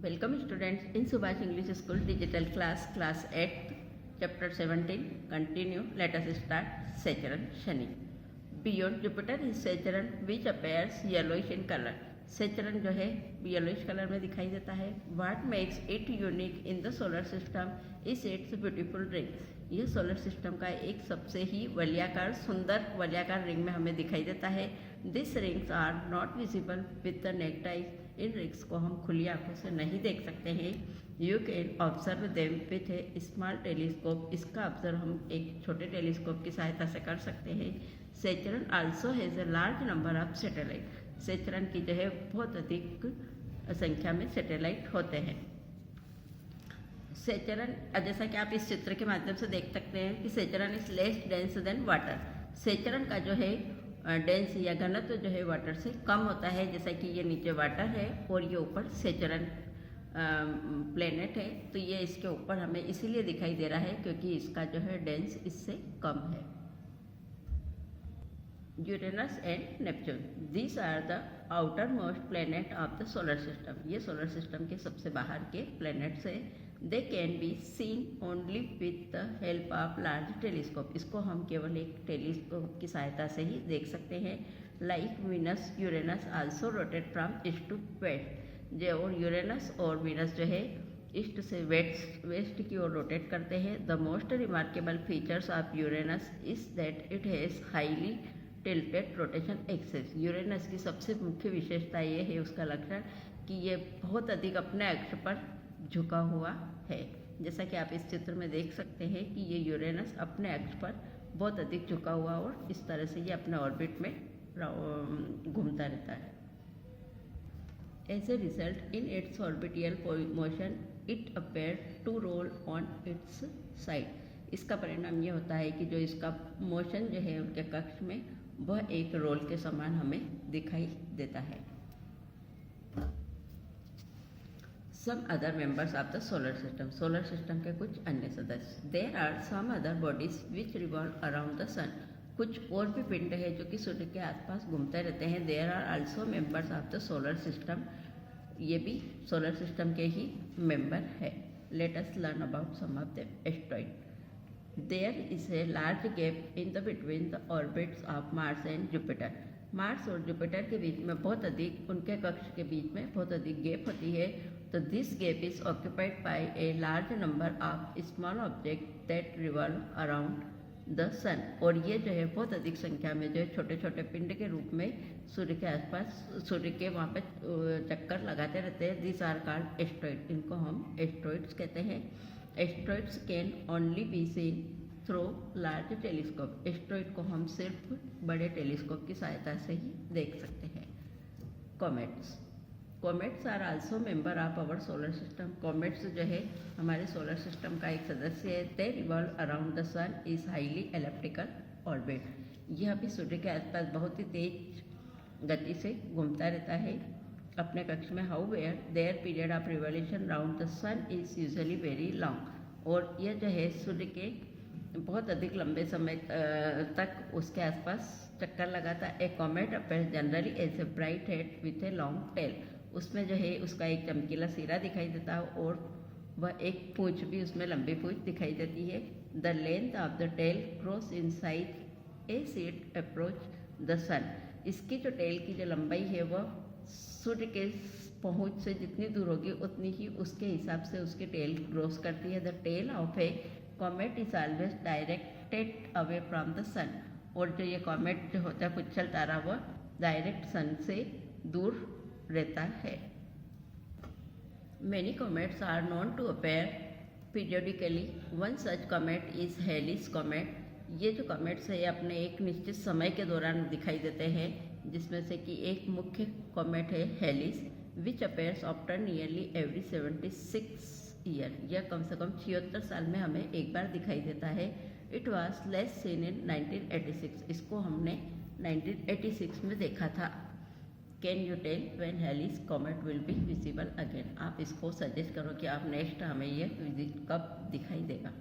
Welcome students in Subhash English School Digital class 8th, chapter 17. Continue. Let us start. Saturn, Shani. Beyond Jupiter is Saturn which appears yellowish in color. Saturn जो है yellowish colour में दिखाई देता है. What makes it unique in the solar system is its beautiful ring. यह solar system का एक सबसे ही वलयाकार सुंदर वलयाकार रिंग में हमें दिखाई देता है. This rings are not visible with the naked eyes. इन रिंग्स को हम खुली आंखों से नहीं देख सकते हैं. You can observe them with a small telescope. इसका ऑब्जर्व हम एक छोटे टेलीस्कोप की सहायता से कर सकते हैं. Saturn also has a large number of satellite. Saturn की जो है बहुत अधिक संख्या में सैटेलाइट होते हैं. सैटर्न जैसा कि आप इस चित्र के माध्यम से देख सकते हैं कि Saturn is less dense then water. Saturn का जो है डेंस या घनत्व जो है वाटर से कम होता है. जैसा कि ये नीचे वाटर है और ये ऊपर सैटर्न प्लेनेट है, तो ये इसके ऊपर हमें इसीलिए दिखाई दे रहा है क्योंकि इसका जो है डेंस इससे कम है. Uranus and Neptune, these are the outermost planet of the solar system. ये सोलर सिस्टम के सबसे बाहर के प्लेनेट्स है. They can be seen only with the help of large telescope. इसको हम केवल एक टेलीस्कोप की सहायता से ही देख सकते हैं. Like Venus Uranus also rotate from east to west. जो और यूरेनस और वीनस जो है ईस्ट से वेस्ट की ओर रोटेट करते हैं. The most remarkable features of Uranus is that it has highly tilted rotation axis. Uranus की सबसे मुख्य विशेषता ये है, उसका लक्षण कि ये बहुत अधिक अपने अक्ष पर झुका हुआ है. जैसा कि आप इस चित्र में देख सकते हैं कि ये यूरेनस अपने अक्ष पर बहुत अधिक झुका हुआ और इस तरह से ये अपने ऑर्बिट में घूमता रहता है. As a result in its orbital motion it appear to roll on its side. इसका परिणाम ये होता है कि जो इसका मोशन जो है उनके कक्ष में वह एक रोल के समान हमें दिखाई देता है. Some other members of the solar system. Solar system के कुछ अन्य सदस्य. There are some other bodies which revolve around the sun. कुछ और भी पिंड है जो कि सूर्य के आसपास घूमते रहते हैं. There are also members of the solar system. ये भी सोलर सिस्टम के ही मेंबर है. Let us learn about some of the asteroid. There is a large gap in the between the orbits of Mars and Jupiter. Mars और Jupiter के बीच में बहुत अधिक, उनके कक्ष के बीच में बहुत अधिक गैप होती है. तो this gap is occupied by a large number of small object that revolve around the sun. और ये जो है बहुत अधिक संख्या में जो है छोटे छोटे पिंड के रूप में सूर्य के आसपास, सूर्य के वहाँ पे चक्कर लगाते रहते हैं. This are called asteroid. इनको हम एस्ट्रॉइड्स कहते हैं. Asteroids can only be seen through large telescope. Asteroid को हम सिर्फ बड़े टेलीस्कोप की सहायता से ही देख सकते हैं. Comets. Comets are also member of our solar system. Comets जो है हमारे सोलर सिस्टम का एक सदस्य है. They revolve around the sun is highly elliptical orbit. यह भी सूर्य के आसपास बहुत ही तेज गति से घूमता रहता है अपने कक्ष में. However their period of revolution round the sun is usually very long. और यह जो है सूर्य के बहुत अधिक लंबे समय तक उसके आसपास चक्कर लगाता है. A comet appears generally as a bright head with a long tail. उसमें जो है उसका एक चमकीला सिरा दिखाई देता है और वह एक पूंछ भी, उसमें लंबी पूंछ दिखाई देती है. The length of the tail cross in size as it approach the sun. इसकी जो टेल की जो लंबाई है वह सूर्य के पहुंच से जितनी दूर होगी उतनी ही उसके हिसाब से उसकी टेल क्रॉस करती है. The tail of a comet is always directed away from the sun. और जो ये कॉमेट जो होता है पुच्छल तारा, वह डायरेक्ट सन से दूर रहता है. Many comets are known to appear periodically. One such comet is Halley's comet. ये जो कॉमेट्स है अपने एक निश्चित समय के दौरान दिखाई देते हैं, जिसमें से कि एक मुख्य कॉमेट है Halley's which appears after nearly every 76 year. यह कम से कम 76 साल में हमें एक बार दिखाई देता है. It was less seen in 1986. इसको हमने 1986 में देखा था. Can you tell when Halley's comet will be visible again. आप इसको सजेस्ट करो कि आप नेक्स्ट हमें ये विजिट कब दिखाई देगा.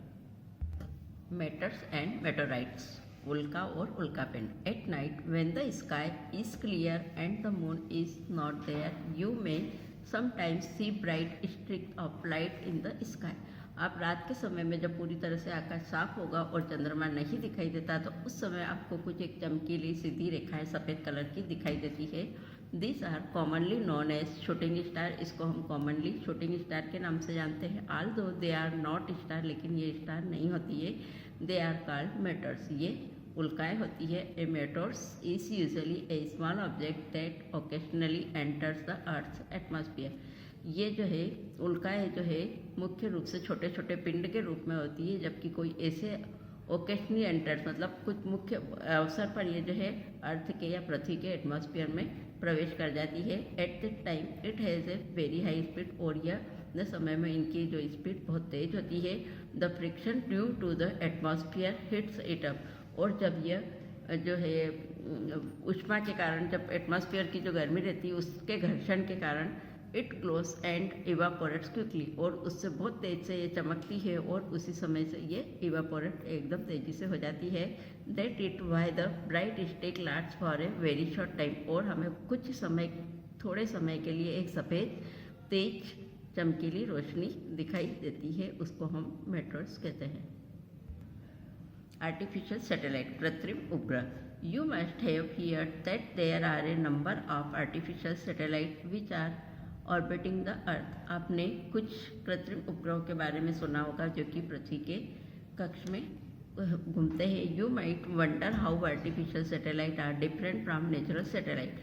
Meteors and meteorites. उल्का और उल्कापिंड. At night when the sky is clear and the moon is not there you may sometimes see bright streak of light in the sky. आप रात के समय में जब पूरी तरह से आकाश साफ होगा और चंद्रमा नहीं दिखाई देता तो उस समय आपको कुछ एक चमकीली सीधी रेखाएं सफ़ेद कलर की दिखाई देती है। This are commonly known as shooting star. इसको हम कॉमनली शूटिंग स्टार के नाम से जानते हैं। ऑल दो दे आर नॉट स्टार, लेकिन ये स्टार नहीं होती है। दे आर कॉल्ड मेटर्स, ये उल्काएँ होती है। A meteors is usually a small object that occasionally enters the earth atmosphere. ये जो है उल्काएँ जो है मुख्य रूप से छोटे छोटे पिंड के रूप में होती है, जबकि कोई ऐसे ओकेशनली एंटर्स मतलब कुछ मुख्य अवसर पर ये जो है अर्थ के या पृथ्वी के एटमॉस्फेयर में प्रवेश कर जाती है। At the time it has a very high speed, और यह न समय में इनकी जो स्पीड बहुत तेज होती है। The friction due to the atmosphere heats it up, और जब यह जो है ऊष्मा के कारण, जब एटमॉस्फेयर की जो गर्मी रहती है उसके घर्षण के कारण इट ग्लोज एंड इवापोरेट्स क्विकली, और उससे बहुत तेज से ये चमकती है और उसी समय से ये इवापोरेट एकदम तेजी से हो जाती है। That it why the bright stick lasts for a very short time, और हमें कुछ समय, थोड़े समय के लिए एक सफ़ेद तेज चमकीली रोशनी दिखाई देती है, उसको हम मेटोर्स कहते हैं। आर्टिफिशियल सैटेलाइट, कृत्रिम उपग्रह। You must have heard that there are a number of artificial satellite which are orbiting the earth. आपने कुछ कृत्रिम उपग्रहों के बारे में सुना होगा जो कि पृथ्वी के कक्ष में घूमते हैं। You might wonder how artificial satellite are different from natural satellite.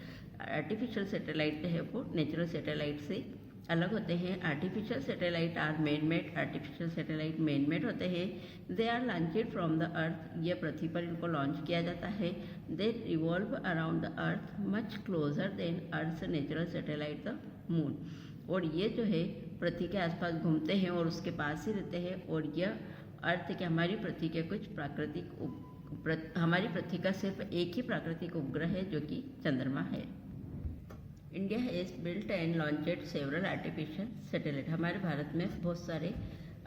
Artificial satellite जो है वो नेचुरल सैटेलाइट से अलग होते हैं। Artificial satellite are man made, artificial satellite man made होते हैं। They are launched from the earth, ये पृथ्वी पर इनको लॉन्च किया जाता है। They revolve around the earth much closer than earth natural satellite the moon, और ये जो है पृथ्वी के आसपास घूमते हैं और उसके पास ही रहते हैं। और यह अर्थ के, हमारी पृथ्वी के कुछ प्राकृतिक हमारी पृथ्वी का सिर्फ एक ही प्राकृतिक उपग्रह है जो कि चंद्रमा है। India has built and launched several artificial satellite. हमारे भारत में बहुत सारे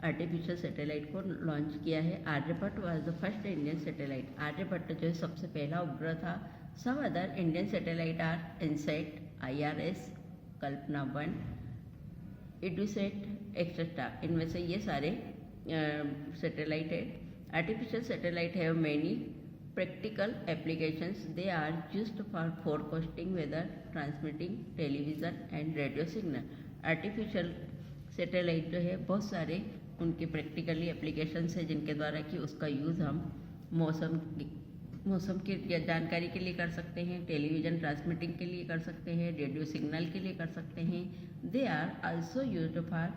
आर्टिफिशियल सैटेलाइट को लॉन्च किया है। Aryabhata was the first Indian satellite. Aryabhata जो है सबसे पहला उपग्रह था। Some other Indian satellite are INSAT, IRS, Kalpana 1, EDUSAT et cetera. इनमें से ये सारे सैटेलाइट है। Artificial satellite have many practical applications. They are used for forecasting weather, transmitting television and radio signal. Artificial satellite जो है बहुत सारे उनके प्रैक्टिकली एप्लीकेशंस है जिनके द्वारा कि उसका यूज़ हम मौसम की जानकारी के लिए कर सकते हैं, टेलीविज़न ट्रांसमिटिंग के लिए कर सकते हैं, रेडियो सिग्नल के लिए कर सकते हैं। They are also used for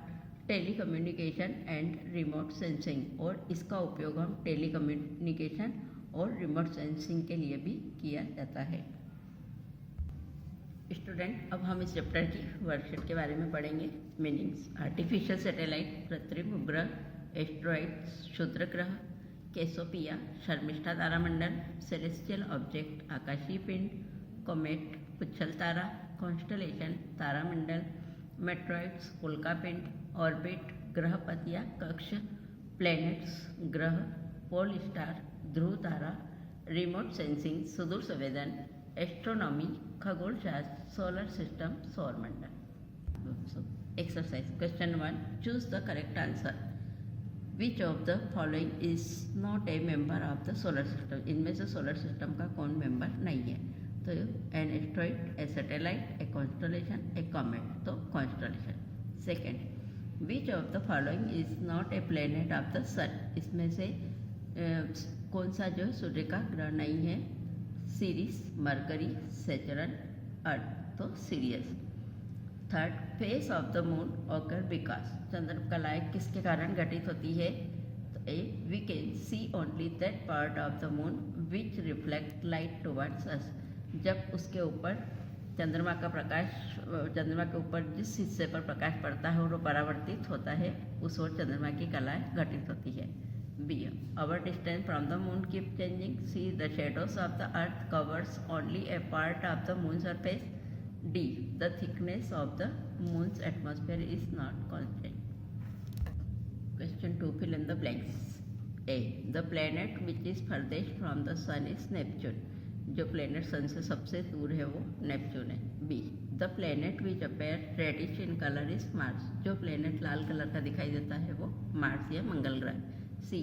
telecommunication and remote sensing, और इसका उपयोग हम टेलीकम्युनिकेशन और रिमोट सेंसिंग के लिए भी किया जाता है। स्टूडेंट, अब हम इस चैप्टर की वर्कशीट के बारे में पढ़ेंगे। मीनिंग्स। आर्टिफिशियल सैटेलाइट, कृत्रिम उपग्रह, एस्ट्रॉइड्स, क्षुद्र ग्रह, कैसोपिया, शर्मिष्ठा तारामंडल, सेलेस्टियल ऑब्जेक्ट, आकाशीय पिंड, कॉमेट, पुच्छल तारा, कॉन्स्टलेशन, तारामंडल, मेट्रॉइड्स, उल्का पिंड, ऑर्बिट, ग्रहपथ या कक्ष, प्लैनेट्स, ग्रह, पोल स्टार, ध्रुव तारा, रिमोट सेंसिंग, सुदूर संवेदन, एस्ट्रोनॉमी, खगोलशास्त्र, सोलर सिस्टम, सौरमंडल। Exercise question 1, choose the correct answer. Which of the following is not a member of the solar system. इनमें से सोलर सिस्टम का कौन मेंबर नहीं है? तो an asteroid, a satellite, a constellation, a comet. तो constellation. Second, which of the following is not a planet of the sun. इसमें से कौन सा जो सूर्य का ग्रह नहीं है? Ceres, Mercury, Saturn, Earth. तो Sirius. Third, phase of the moon occur because. चंद्रकलाएँ किसके कारण घटित होती है? तो A, we can see only that part of the moon which reflect light towards us. जब उसके ऊपर चंद्रमा के ऊपर जिस हिस्से पर प्रकाश पड़ता है और वो परावर्तित होता है, उस ओर चंद्रमा की कलाएँ घटित होती है। B, our distance from the moon keep changing. C, the shadows of the earth covers only a part of the moon's surface. D, the thickness of the moon's atmosphere is not constant. Question 2, fill in the blanks. A, the planet which is furthest from the sun is Neptune. जो planet sun से सबसे दूर है वो Neptune है। B, the planet which appear reddish in colour is Mars, जो planet लाल colour का दिखाई देता है वो मार्स या मंगल ग्रह। C,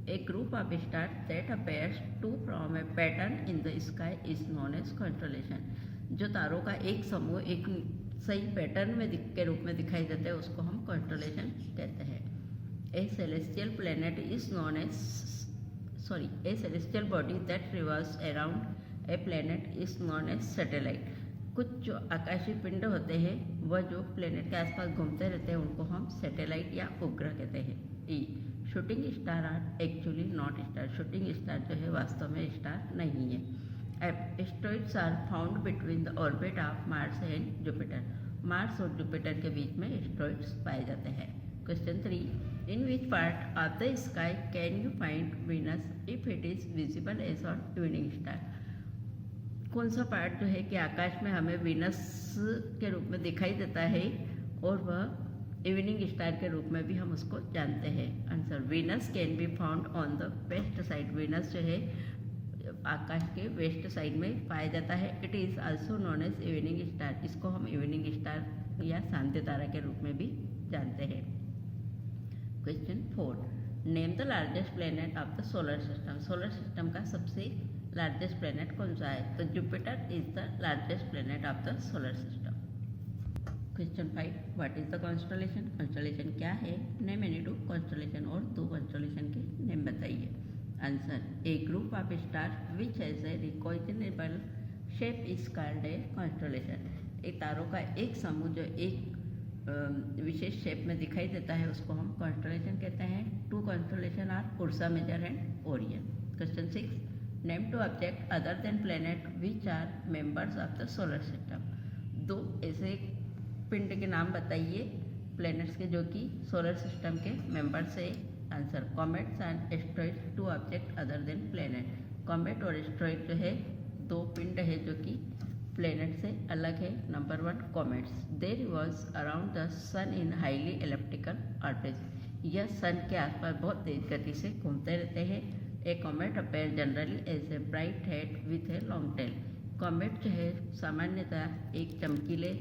a group of star that appears to from a pattern in the sky is known as constellation, जो तारों का एक समूह एक सही पैटर्न में के रूप में दिखाई देते हैं उसको हम कॉन्स्टेलेशन कहते हैं। A celestial planet is known as a celestial body that revolves around a planet is known as satellite। कुछ जो आकाशीय पिंड होते हैं वह जो प्लेनेट के आसपास घूमते रहते हैं उनको हम सैटेलाइट या उपग्रह कहते हैं। E, shooting star are actually not star, shooting star जो है वास्तव में स्टार नहीं है। F, asteroids are found between the orbit of Mars and Jupiter, Mars और जुपिटर के बीच में एस्टेरॉइड्स पाए जाते हैं। Question 3, in which part of the sky can you find Venus if it is visible as an evening star? कौन सा part जो है कि आकाश में हमें वीनस के रूप में दिखाई देता है और वह इवनिंग स्टार के रूप में भी हम उसको जानते हैं। Answer, Venus can be found on the west side, Venus जो है आकाश के वेस्ट साइड में पाया जाता है। It is also known as evening star, इसको हम इवनिंग स्टार या शांति तारा के रूप में भी जानते हैं। Question 4, name the largest planet of the solar system, solar system का सबसे लार्जेस्ट प्लेनेट कौन सा है? तो Jupiter is the largest planet of the solar system. Question 5, what is the constellation, constellation क्या है? नेम एनी टू कॉन्स्टेलेशन, और 2 constellation के नेम बताइए। Answer, A group of star which has a recognisable shape is called a constellation, एक तारों का एक समूह जो एक विशेष शेप में दिखाई देता है उसको हम कॉन्स्टेलेशन कहते हैं। 2 constellation are Ursa Major and Orion. Question 6, name 2 object other than planet which are members of the solar system, 2 ऐसे पिंड के नाम बताइए प्लेनेट्स के जो कि सोलर सिस्टम के मेंबर्स है। Answer, comets and asteroids, 2 object other than planet, comet और एस्टेरॉइड जो है 2 पिंड है जो कि प्लेनेट से अलग है। Number 1, comets, they revolves around the sun in highly elliptical orbit, यह सन के आसपास बहुत तेज गति से घूमते रहते हैं। A comet appear generally as a bright head with a long tail, comet जो है सामान्यतः एक चमकीले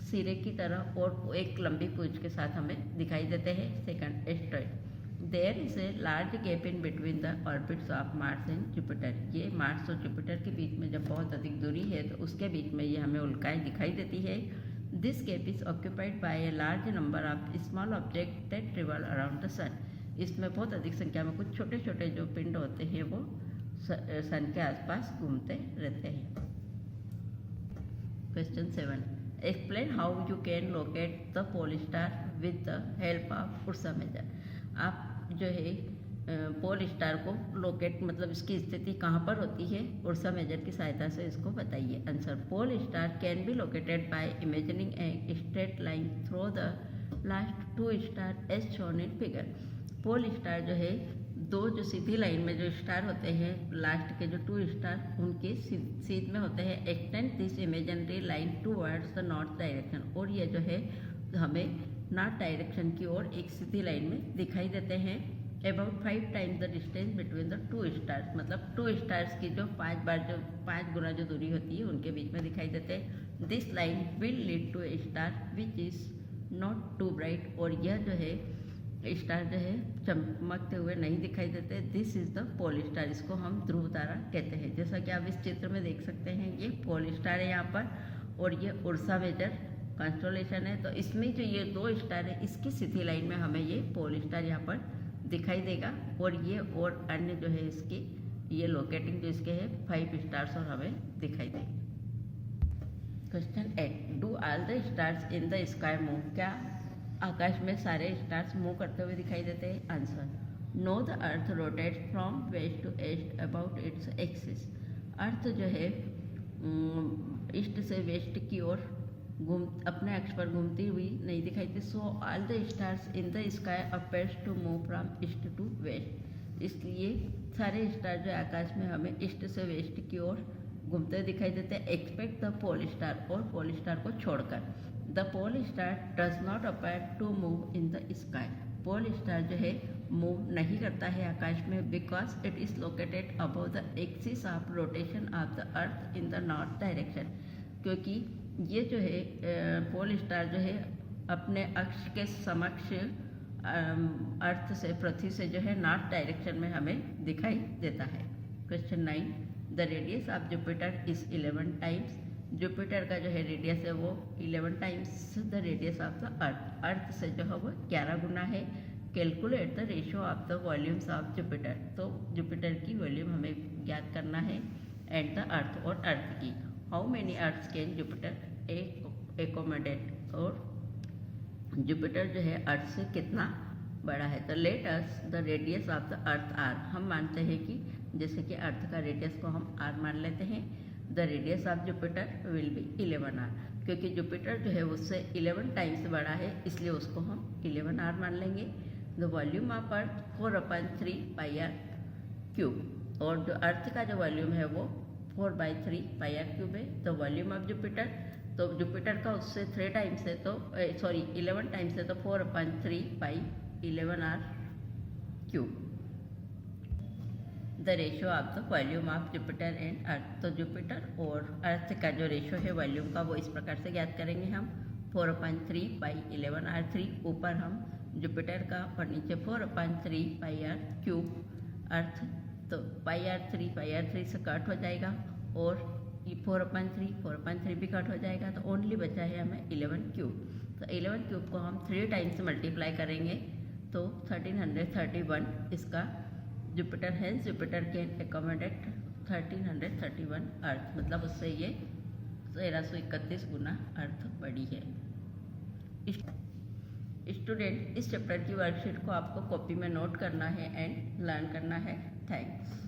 सिरे की तरह और एक लंबी पूंछ के साथ हमें दिखाई देते हैं। Second, asteroid, there is a large gap in between the orbits of Mars and Jupiter, ये मार्स और जुपिटर के बीच में जब बहुत अधिक दूरी है तो उसके बीच में ये हमें उल्काएं दिखाई देती है। This gap is occupied by a large number of small object that travel around the sun, इसमें बहुत अधिक संख्या में कुछ छोटे छोटे जो पिंड होते हैं वो सन के आसपास घूमते रहते हैं। Question 7, explain how you can locate the pole star with the help of Ursa Major, आप जो है पोल स्टार को लोकेट मतलब इसकी स्थिति कहाँ पर होती है उर्सा मेजर की सहायता से इसको बताइए। Answer, pole star can be located by imagining a straight line through the last 2 star as shown in figure, pole star जो है 2 जो सीधी लाइन में जो स्टार होते हैं लास्ट के जो 2 स्टार उनके सीध में होते हैं। Extend this imaginary line towards the north direction, और ये जो है हमें नॉर्थ डायरेक्शन की ओर एक सीधी लाइन में दिखाई देते हैं। About 5 times the distance between the 2 stars, मतलब 2 स्टार्स की जो 5 गुना जो दूरी होती है उनके बीच में दिखाई देते हैं। This line will lead to a star which is not too bright, और यह जो है स्टार जो है चमकते हुए नहीं दिखाई देते। This is the pole star, इसको हम ध्रुव तारा कहते हैं। जैसा कि आप इस चित्र में देख सकते हैं ये पोल स्टार है यहाँ पर, और ये उर्सा मेजर कॉन्स्टेलेशन है। तो इसमें जो ये 2 स्टार है इसकी सीधी लाइन में हमें ये पोल स्टार यहाँ पर दिखाई देगा, और ये और अन्य जो है इसकी ये लोकेटिंग जो इसके है 5 स्टार्स और हमें दिखाई देंगे। Question 8, do all the stars in the sky move, क्या आकाश में सारे स्टार्स मूव करते हुए दिखाई देते हैं? Answer, no, the earth rotates from west to east about its axis, earth जो है ईस्ट से वेस्ट की ओर अपने अक्ष पर घूमती हुई नहीं दिखाई देती। So all the stars in the sky appears to move from east to west, इसलिए सारे स्टार जो आकाश में हमें ईस्ट से वेस्ट की ओर घूमते दिखाई देते हैं एक्सपेक्ट द पोल स्टार, और पोल स्टार को छोड़कर। The pole star does not appear to move in the sky, pole star जो है मूव नहीं करता है आकाश में, because it is located above the axis of rotation of the earth in the north direction. क्योंकि ये जो है पोल स्टार जो है अपने अक्ष के समक्ष अर्थ से, पृथ्वी से जो है नॉर्थ डायरेक्शन में हमें दिखाई देता है। Question 9, the radius of Jupiter is 11 times. Jupiter का जो है रेडियस है वो 11 times the radius of the earth, earth से जो है वो 11 गुना है। Calculate the ratio of the volumes of Jupiter, तो जुपिटर की वॉल्यूम हमें ज्ञात करना है एंड द अर्थ, और अर्थ की। How many earths can Jupiter accommodate, और जुपिटर जो है अर्थ से कितना बड़ा है। तो let us the radius of the earth R, हम मानते हैं कि जैसे कि अर्थ का रेडियस को हम आर मान लेते हैं, the radius of Jupiter will be 11 R, क्योंकि जुपिटर जो है उससे 11 टाइम्स बड़ा है, इसलिए उसको हम 11 आर मान लेंगे। The volume of earth 4/3 pi R cube, और जो अर्थ का जो वॉल्यूम है वो 4/3 पाई आर क्यूब है। द वॉल्यूम ऑफ जुपिटर, तो जुपिटर का उससे 3 टाइम्स है, तो 11 टाइम्स है, तो 4/3 pi 11 R cube. The ratio of the volume of Jupiter and earth, तो जुपिटर और अर्थ का जो रेशियो है वॉल्यूम का वो इस प्रकार से ज्ञात करेंगे हम, 4/3 पाई 11 आर 3, ऊपर हम जुपिटर का और नीचे 4/3 पाई आर क्यूब अर्थ, तो पाई आर 3 से कट हो जाएगा, और ये 4/3 भी कट हो जाएगा, तो ओनली बचा है हमें 11 क्यूब। तो 11 क्यूब को हम 3 टाइम्स मल्टीप्लाई करेंगे तो 1331 इसका जुपिटर है। जुपिटर कैन एकोमोडेट 1331 अर्थ, मतलब उससे ये 1331 गुना अर्थ बड़ी है। स्टूडेंट, इस चैप्टर की वर्कशीट को आपको कॉपी में नोट करना है एंड लर्न करना है। थैंक्स।